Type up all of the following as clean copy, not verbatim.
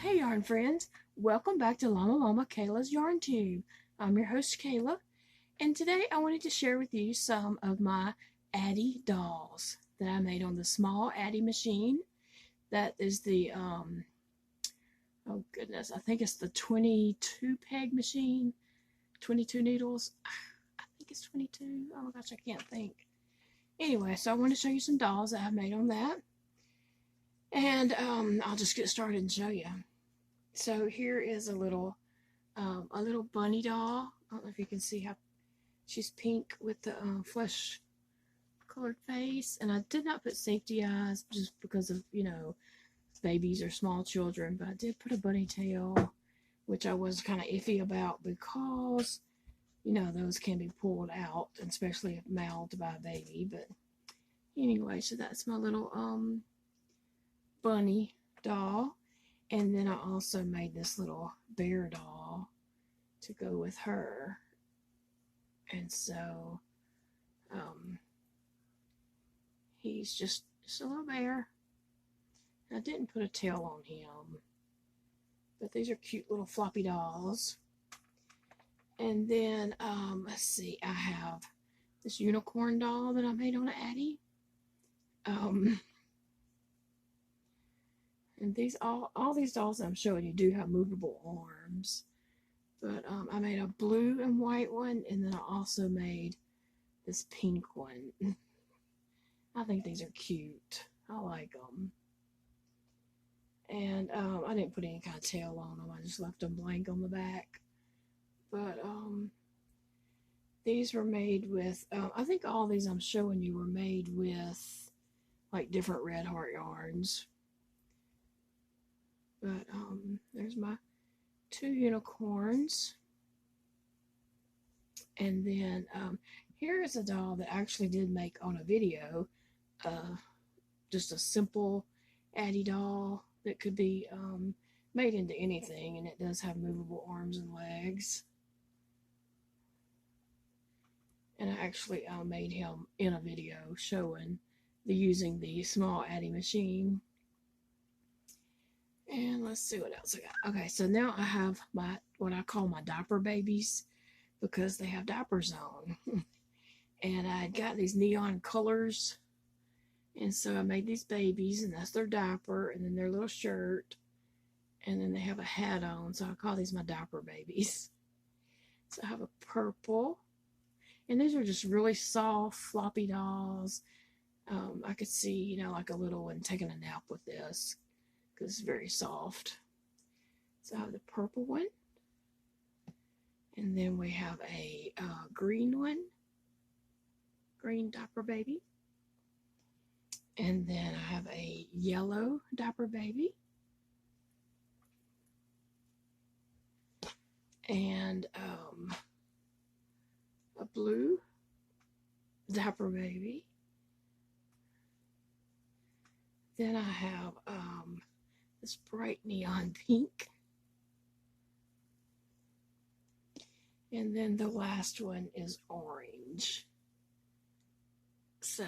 Hey yarn friends, welcome back to LlamaMamaKayla's Yarn Tube. I'm your host Kayla, and today I wanted to share with you some of my Addi dolls that I made on the small Addi machine. That is the, oh goodness, I think it's the 22 peg machine, 22 needles. I think it's 22. Oh my gosh, I can't think. Anyway, so I want to show you some dolls that I made on that. And I'll just get started and show you. So here is a little bunny doll. I don't know if you can see how she's pink with the flesh colored face. And I did not put safety eyes just because of, babies or small children. But I did put a bunny tail, which I was kind of iffy about because, those can be pulled out, especially if mouthed by a baby. But anyway, so that's my little bunny doll. And then I also made this little bear doll to go with her. And so he's just a little bear. I didn't put a tail on him, but these are cute little floppy dolls. And then let's see, I have this unicorn doll that I made on Addi. And these all these dolls that I'm showing you do have movable arms. But I made a blue and white one, and then I also made this pink one. I think these are cute. I like them. And I didn't put any kind of tail on them. I just left them blank on the back. But these were made with, I think all these I'm showing you were made with like different red heart yarns. But there's my two unicorns. And then here is a doll that I actually did make on a video. Just a simple Addi doll that could be made into anything. And it does have movable arms and legs. And I actually made him in a video showing using the small Addi machine. And let's see what else I got. Okay, so now I have what I call my diaper babies because they have diapers on. And I got these neon colors. And so I made these babies, and that's their diaper, and then their little shirt. And then they have a hat on, so I call these my diaper babies. So I have a purple. And these are just really soft, floppy dolls. I could see, like a little one taking a nap with this. It's very soft. So I have the purple one, and then we have a green one, green diaper baby, and then I have a yellow diaper baby, and a blue diaper baby. Then I have this bright neon pink. And then the last one is orange. So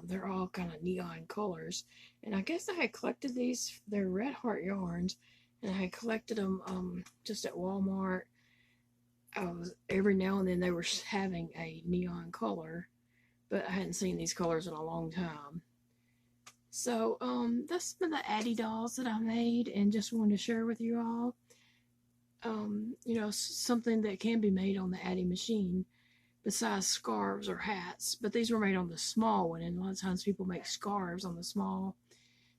they're all kind of neon colors. And I guess I had collected these, they're red heart yarns, and I had collected them just at Walmart. Every now and then they were having a neon color, but I hadn't seen these colors in a long time. So that's been the Addi dolls that I made, and just wanted to share with you all. Something that can be made on the Addi machine besides scarves or hats. But these were made on the small one, and a lot of times people make scarves on the small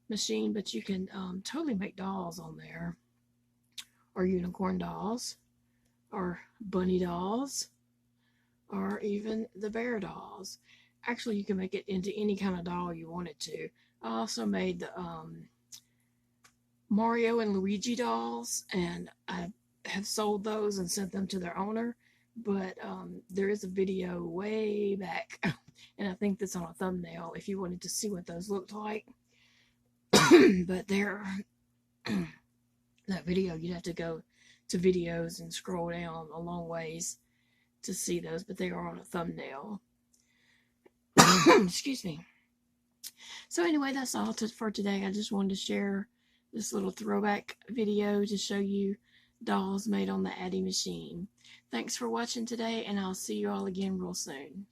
machine, but you can totally make dolls on there, or unicorn dolls, or bunny dolls, or even the bear dolls. Actually, you can make it into any kind of doll you wanted to. I also made the Mario and Luigi dolls, and I have sold those and sent them to their owner. But there is a video way back, and I think that's on a thumbnail if you wanted to see what those looked like. But that video, you'd have to go to videos and scroll down a long ways to see those, but they are on a thumbnail. Excuse me. So anyway, that's all for today. I just wanted to share this little throwback video to show you dolls made on the Addi machine. Thanks for watching today, and I'll see you all again real soon.